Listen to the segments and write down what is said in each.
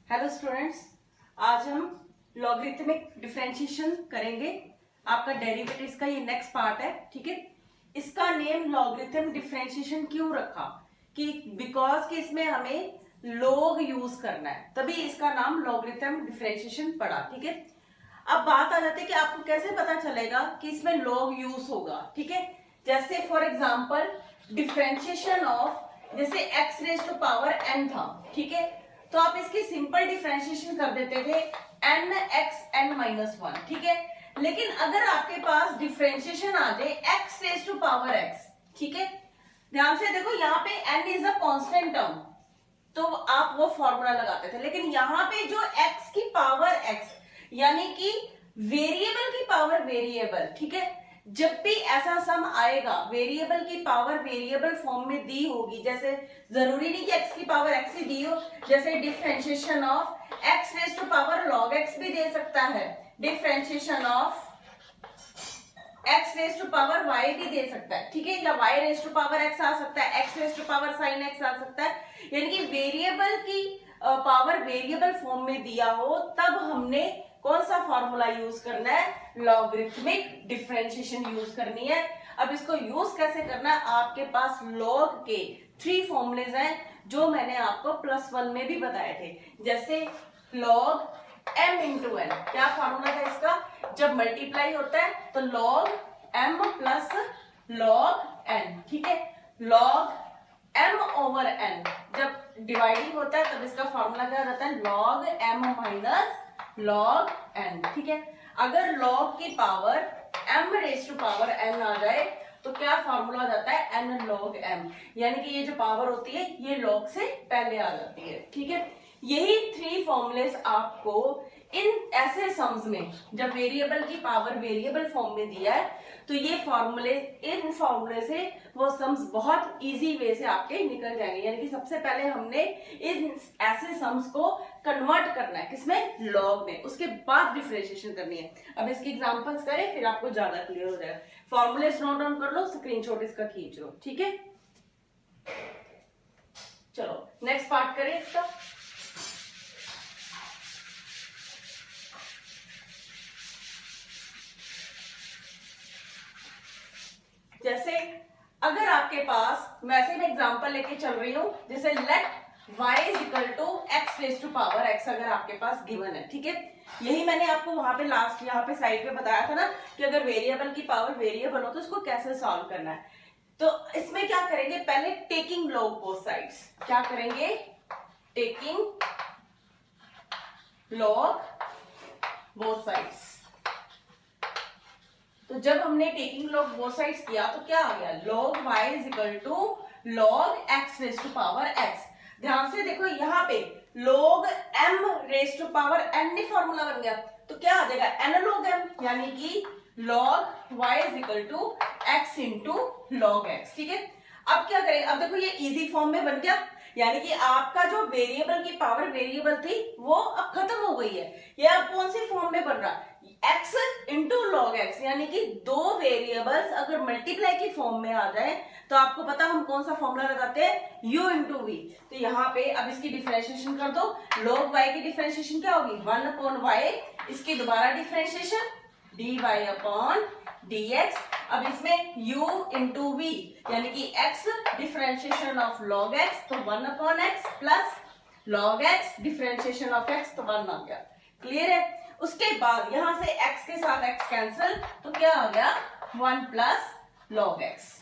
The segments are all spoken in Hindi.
हेलो स्टूडेंट्स, आज हम लॉगरिथमिक डिफरेंशिएशन करेंगे। आपका डेरिवेटिव्स का ये नेक्स्ट पार्ट है, ठीक है। इसका नेम लॉगरिथम डिफरेंशिएशन क्यों रखा कि बिकॉज कि इसमें हमें लॉग यूज करना है, तभी इसका नाम लॉगरिथम डिफरेंशिएशन पड़ा, ठीक है। अब बात आ जाती है कि आपको कैसे पता चलेगा कि इसमें लॉग यूज होगा, ठीक है। जैसे फॉर एग्जांपल डिफरेंशिएशन ऑफ, जैसे x raise to power n था, ठीक है। तो आप इसकी सिंपल डिफरेंशिएशन कर देते थे n x n minus one, ठीक है। लेकिन अगर आपके पास डिफरेंशिएशन आ जाए x raise to power x, ठीक है। ध्यान से देखो, यहाँ पे n is a constant term, तो आप वो फॉर्मूला लगाते थे। लेकिन यहाँ पे जो x की पावर x यानी कि वेरिएबल की पावर वेरिएबल, ठीक है। जब भी ऐसा सम आएगा वेरिएबल की पावर वेरिएबल फॉर्म में दी होगी, जैसे जरूरी नहीं कि x की पावर x ही दी हो, जैसे differentiation of x raise to power log x भी दे सकता है, differentiation of x raise to power y भी दे सकता है, ठीक है, या y raise to power x आ सकता है, x raise to power sin x आ सकता है। यानी कि वेरिएबल की पावर वेरिएबल फॉर्म में दिया हो तब हमने कौन सा फॉर्मूला यूज करना है, लॉगरिथमिक डिफरेंशिएशन यूज करनी है। अब इसको यूज कैसे करना है, आपके पास लॉग के 3 फॉर्मूलेज हैं जो मैंने आपको +1 में भी बताए थे। जैसे लॉग m इंटू n, क्या फॉर्मूला था इसका, जब मल्टीप्लाई होता है तो log m plus log n, ठीक है। लॉग m ओवर n, जब डिवाइडिंग होता है तब इसका फॉर्मूला क्या रहता है, log m minus log n, ठीक है। अगर लॉग की power m raise to power n आ जाए तो क्या फॉर्मूला आ जाता है, n log m, यानी कि ये जो पावर होती है ये लॉग से पहले आ जाती है, ठीक है। यही 3 फॉर्मूलेस आपको इन ऐसे सम्स में, जब वेरिएबल की पावर वेरिएबल फॉर्म में दिया है तो ये फॉर्मूले, इन फॉर्मूले से वो सम्स बहुत इजी वे से आपके निकल जाएंगे। यानी कि सबसे पहले हमने इन ऐसे सम्स को कन्वर्ट करना है किसमें, लॉग में, उसके बाद डिफरेंशिएशन करनी है। अब इसके एग्जांपल्स करें फिर आपको ज्यादा क्लियर हो जाएगा। फॉर्मूलेस नोट डाउन कर लो, स्क्रीनशॉट इसका खींच लो, ठीक है। चलो नेक्स्ट पार्ट करें इसका। जैसे अगर आपके पास, वैसे मैं एग्जांपल लेके चल रही हूं, जैसे let y is equal to x raise to power x अगर आपके पास गिवन है, ठीक है। यही मैंने आपको वहां पे लास्ट यहाँ पे साइड पे बताया था ना कि अगर वेरिएबल की पावर वेरिएबल हो तो इसको कैसे सॉल्व करना है। तो इसमें क्या करेंगे, पहले टेकिंग लॉग बोथ साइड्स, क्या करेंगे, टेकिंग लॉग बोथ साइड्स। तो जब हमने टेकिंग लॉग बोथ साइड्स किया तो क्या आ गया, log y is equal to log x raise to power x। ध्यान से देखो यहाँ पे log m raise to power n formula बन गया, तो क्या आ जाएगा n log m, यानी कि log y is equal to x into log x, ठीक है। अब क्या करेंगे, अब देखो ये इजी फॉर्म में बन गया, यानी कि आपका जो वेरिएबल की पावर वेरिएबल थी वो अब खत्म हो गई है। ये अब कौन सी फॉर्म में बन रहा है, x इंटू लॉग एक्स, यानी कि दो वेरिएबल्स अगर मल्टीप्लाई की फॉर्म में आ जाए तो आपको पता हम कौन सा फॉर्मूला लगाते हैं, u इंटू वी। तो यहाँ पे अब इसकी डिफरेंशिएशन कर दो, log y की डिफरेंशिएशन क्या होगी, 1 अपॉन y, इसकी दोबारा डिफरेंशिएशन dy अपॉन dx। अब इसमें u इंटू वी यानी कि x differentiation of log x, तो 1 upon x plus log x differentiation of x, तो 1 आ गया, क्लियर है। उसके बाद यहां से x के साथ x कैंसिल, तो क्या आ गया 1 प्लस log x,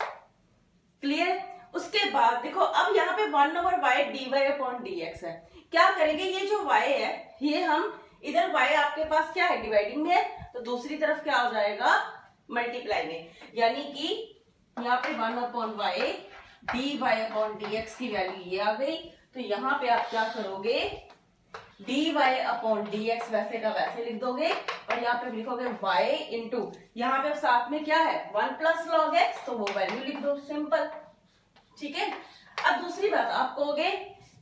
क्लियर। उसके बाद देखो अब यहाँ पे 1 over y dy upon dx है, क्या करेंगे, ये जो y है ये हम इधर y आपके पास क्या है, डिवाइडिंग में है, तो दूसरी तरफ क्या हो जाएगा, मल्टीप्लाई में, यानी कि यहाँ पे 1 upon y dy upon dx की वैल्यू ये आ गई। तो यहाँ पे आप क्या करोगे, dy अपॉन dx वैसे का वैसे लिख दोगे और यहाँ पे लिखोगे y इंटू, यहाँ पे साथ में क्या है 1 प्लस log x, तो वो वैल्यू लिख दो, सिंपल, ठीक है। अब दूसरी बात, आप कहोगे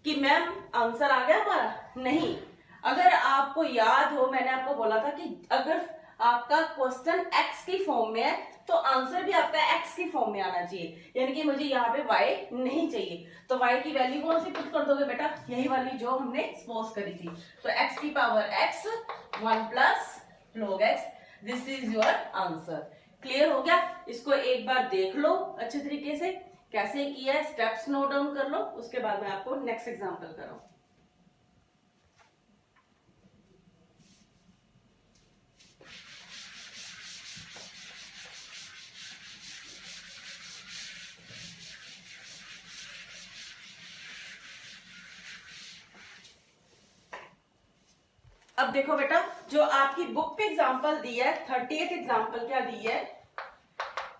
कि मैम आंसर आ गया हमारा, नहीं। अगर आपको याद हो मैंने आपको बोला था कि अगर आपका क्वेश्चन एक्स की फॉर्म में है तो आंसर भी आपका एक्स की फॉर्म में आना चाहिए, यानी कि मुझे यहाँ पे वाई नहीं चाहिए। तो वाई की वैल्यू कौन सी पुट कर दोगे बेटा, यही वाली जो हमने सपोज करी थी। तो एक्स की power x 1 plus log x, this is your answer. Clear हो गया? इसको एक बार देख लो अच्छे तरीके से कैसे किया है, स्टेप्स नोट डाउन कर लो, उसके बाद मैं आपको नेक्स्ट एग्जांपल कराऊं। अब देखो बेटा, जो आपकी बुक पे एग्जांपल दी है, 30th एग्जांपल क्या दी है,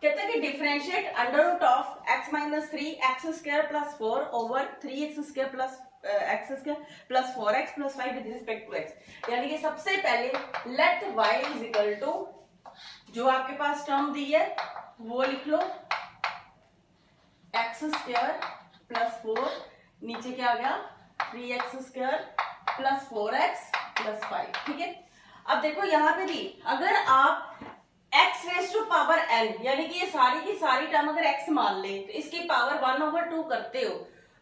कहते हैं कि differentiate under root of x minus 3 x square plus 4 over 3x square plus x square plus 4x plus 5 with respect to x। यानी कि सबसे पहले let y is equal to, जो आपके पास टर्म दी है वो लिख लो, एक्स स्क्वायर प्लस 4, नीचे क्या आ गया 3x square plus 4x plus 5। ठीक है, अब देखो यहाँ पे भी अगर आप x raise to power n, यानी कि ये सारी की सारी टर्म अगर x मान ले तो इसकी पावर 1/2 करते हो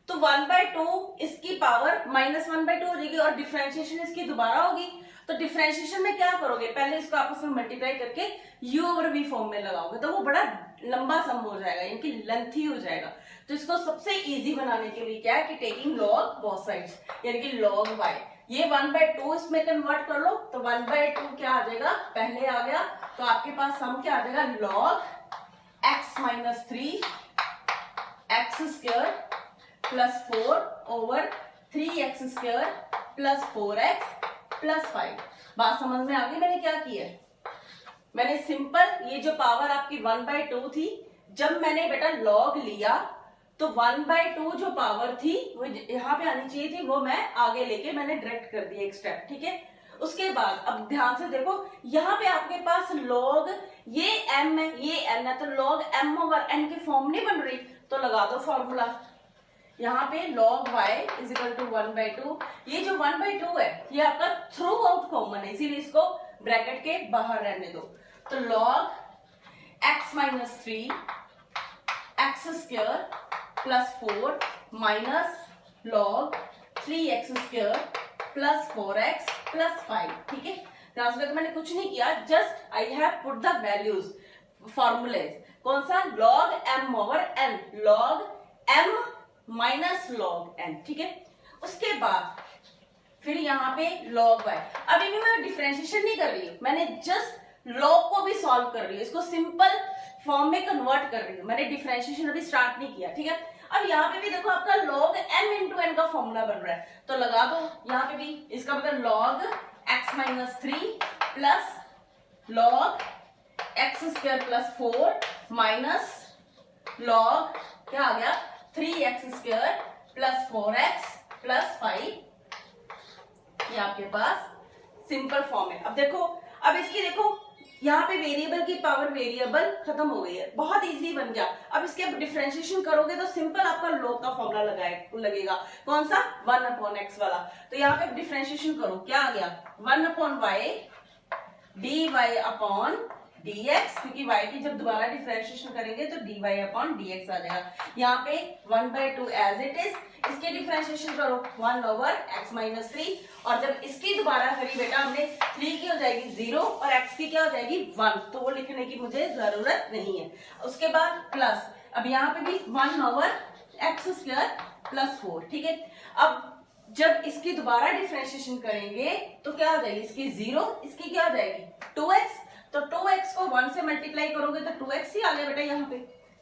तो 1/2 इसकी पावर -1/2 हो जाएगी और डिफरेंशिएशन इसकी दोबारा होगी। तो डिफरेंशिएशन में क्या करोगे, पहले इसको आपस में मल्टीप्लाई करके u ओवर v फॉर्म में लगाओगे तो वो बड़ा लंबा सम हो जाएगा, यानी कि लेंथी हो जाएगा। तो इसको सबसे इजी बनाने के लिए क्या है कि टेकिंग लॉग बोथ साइड्स, यानी कि लॉग y, ये 1/2 इसमें कन्वर्ट कर लो तो 1/2 क्या आ जाएगा, पहले आ गया तो आपके पास सम क्या आ जाएगा, log x minus 3 x square plus 4 over 3x square plus 4x plus 5। बात समझ में आ गई मैंने क्या किया है? मैंने सिंपल ये जो पावर आपकी 1/2 थी, जब मैंने बेटा log लिया तो 1/2 जो पावर थी वो यहाँ पे आनी चाहिए थी, वो मैं आगे लेके मैंने डायरेक्ट कर दिया एक स्टेप। ठीक है, उसके बाद अब ध्यान से देखो, यहाँ पे आपके पास log ये m है ये n है, तो log m ओवर n की फॉर्म नहीं बन रही, तो लगा दो फॉर्मूला। यहाँ पे log y is equal to 1/2, ये जो 1/2 है ये आपका थ्रू आउट कॉमन है, इसीलिए इसको ब्रैकेट के बाहर रहने दो। तो log x minus 3 x square plus 4 minus log 3x square plus 4x plus 5। ठीक है, ध्यान से, मैंने कुछ नहीं किया, just I have put the values formulas. कौन सा, log m over n, log m minus log n। ठीक है, उसके बाद फिर यहाँ पे log y, अभी भी मैं डिफरेंशिएशन नहीं कर रही हूँ, मैंने जस्ट log को भी सॉल्व कर रही हूँ, इसको सिंपल फॉर्म में कन्वर्ट कर रही हूँ, मैंने डिफरेंशिएशन अभी स्टार्ट नहीं किया। ठीक है, अब यहाँ पे भी देखो आपका log m इंटू n का फॉर्मूला बन रहा है, तो लगा दो यहाँ पे भी, इसका मतलब log x minus 3 plus log x square plus 4 minus log क्या आ गया 3x square plus 4x plus 5, ये आपके पास सिंपल फॉर्म है। अब देखो, अब इसकी देखो यहाँ पे वेरिएबल की पावर वेरिएबल खत्म हो गई है, बहुत इजी बन गया। अब इसके डिफरेंशिएशन करोगे तो सिंपल आपका log का फॉर्मूला लगेगा, कौन सा, 1/x वाला। तो यहाँ पे डिफरेंशिएशन करो, क्या आ गया 1/y dy अपॉन dx, क्योंकि y की जब दोबारा डिफरेंशिएशन करेंगे तो dy अपॉन dx आ जाएगा। यहाँ पे 1/2 एज इट इज, इसके डिफरेंशिएशन करो 1 ओवर x माइनस 3, और जब इसकी दोबारा करी बेटा हमने 3 की हो जाएगी 0 और x की क्या हो जाएगी 1, तो वो लिखने की मुझे जरूरत नहीं है। उसके बाद प्लस, अब यहाँ पे भी 1 ओवर एक्स स्क्वायर प्लस 4। ठीक है, अब जब इसकी दोबारा डिफरेंशिएशन करेंगे तो क्या हो जाएगी, इसकी 0, इसकी क्या हो जाएगी 2x, तो 2x को 1 से मल्टीप्लाई करोगे तो 2x ही आ गया बेटा, यहाँ पे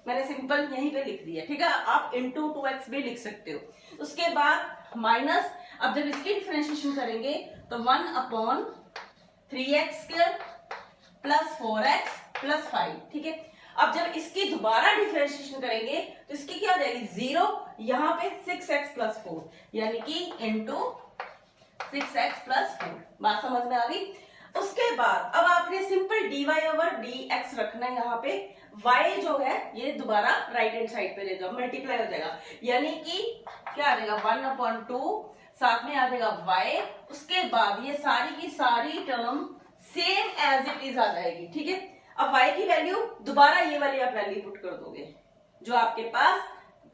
मैंने सिंपल यहीं पे लिख दिया। ठीक है, आप इंटू 2x भी लिख सकते हो। उसके बाद माइनस, अब जब इसकी डिफरेंशिएशन करेंगे तो 1 upon 3x square plus 4x plus 5। ठीक है, अब जब इसकी दोबारा डिफरेंशिएशन करेंगे तो इसकी क्या हो जाएगी 0, यहाँ पे 6x प्लस 4, यानी कि इंटू 6x प्लस 4। बात समझ में आ गई? उसके बाद अब आपने सिंपल dy ओवर dx रखना है, यहाँ पे y जो है ये दोबारा राइट हैंड साइड पे ले जाओ, मल्टीप्लाई हो जाएगा, यानी कि क्या आ जाएगा 1/2, साथ में आ जाएगा y। उसके बाद ये सारी की सारी term same as it is आ जाएगी, ठीक है। अब y की वैल्यू दोबारा ये वाली आप वैल्यू पुट कर दोगे जो आपके पास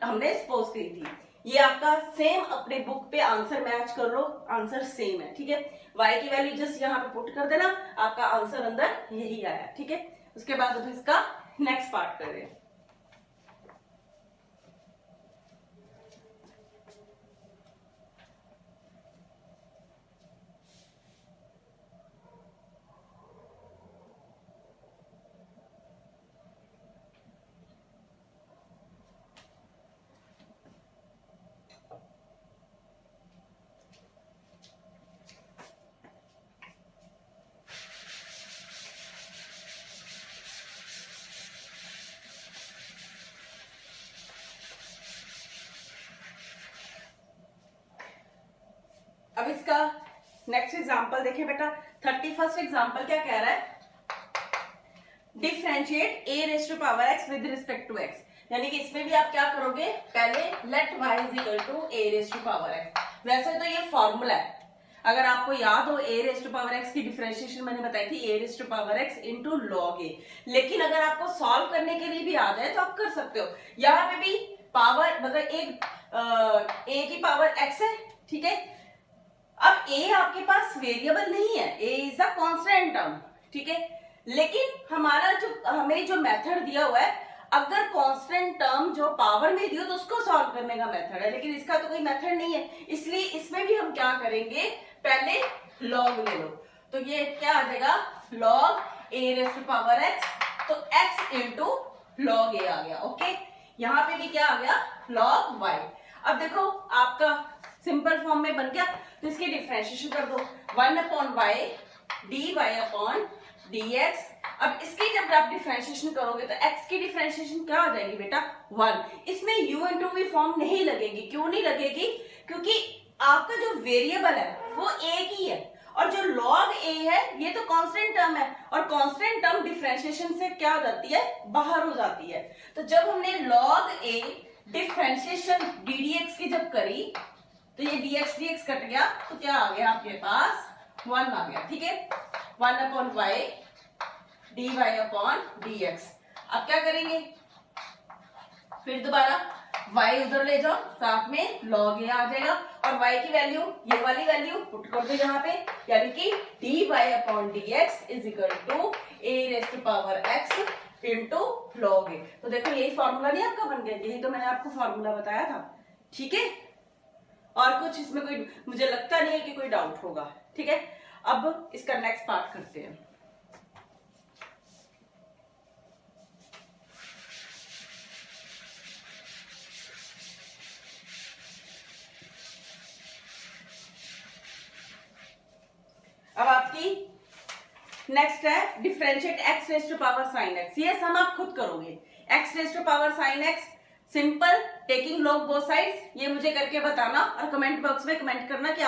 हमने सपोज की थी, ये आपका सेम अपने बुक पे आंसर मैच कर लो, आंसर सेम है, ठीक है। y की वैल्यू जस्ट यहाँ पे पुट कर देना, आपका आंसर अंदर यही आया, ठीक है। उसके बाद अब इसका नेक्स्ट पार्ट कर रहे हैं। अब इसका नेक्स्ट एग्जांपल देखिए बेटा, 31st एग्जांपल क्या कह रहा है, differentiate a raise to power x with respect to x, यानी कि इसमें भी आप क्या करोगे, पहले let y is equal to a raise to power x। वैसे तो ये फॉर्मूला है, अगर आपको याद हो a raise to power x की डिफरेंशिएशन मैंने बताई थी a raise to power x into log a, लेकिन अगर आपको सॉल्व करने के लिए भी आ जाए तो आप कर सकते हो। यहाँ पे भी पावर मतलब एक a की पावर x है, ठीक है। अब a आपके पास वेरिएबल नहीं है, a is a constant term, ठीक है। लेकिन हमारा जो हमें जो मेथड दिया हुआ है, अगर कांस्टेंट टर्म जो पावर में दियो तो उसको सॉल्व करने का मेथड है, लेकिन इसका तो कोई मेथड नहीं है, इसलिए इसमें भी हम क्या करेंगे, पहले लॉग ले लो, तो ये क्या आ जाएगा, log a raise to power x, तो x इंटू लॉग a आ गया, ओके। यहाँ पे भी क्या आ गया, लॉग y। अब देखो आपका सिंपल फॉर्म में बन गया, तो इसकी डिफरेंशिएशन कर दो, 1/y dy अपॉन dx। अब इसकी जब आप डिफरेंशिएशन करोगे तो x की डिफरेंशिएशन क्या हो जाएगी बेटा, 1। इसमें u इंटू v फॉर्म नहीं लगेगी, क्यों नहीं लगेगी, क्योंकि आपका जो वेरिएबल है वो एक ही है, और जो log a है ये तो कांस्टेंट टर्म है, और कांस्टेंट टर्म डिफरेंशिएशन से क्या हो जाती है, बाहर हो जाती है। तो जब हमने log a डिफरेंशिएशन ddx की जब करी तो ये dx dx कट गया, तो क्या आ गया आपके पास, 1 आ गया, ठीक है। 1/y dy upon dx। अब क्या करेंगे, फिर दोबारा y उधर ले जाओ, साथ में log a आ जाएगा, और y की वैल्यू ये वाली वैल्यू पुट कर दो यहाँ पे, यानी कि dy upon dx is equal to a raise to power x into log a। तो देखो यही फॉर्मूला नहीं आपका बन गया, यही तो मैंने आपको फॉर्मूला बताया था, ठीक है। और कुछ इसमें कोई मुझे लगता नहीं है कि कोई डाउट होगा, ठीक है। अब इसका नेक्स्ट पार्ट करते हैं। अब आपकी नेक्स्ट है differentiate x raise to power sine x। ये सम आप खुद करोगे, x raise to power sine x simple taking log both sides, ये मुझे करके बताना और कमेंट बॉक्स में कमेंट करना कि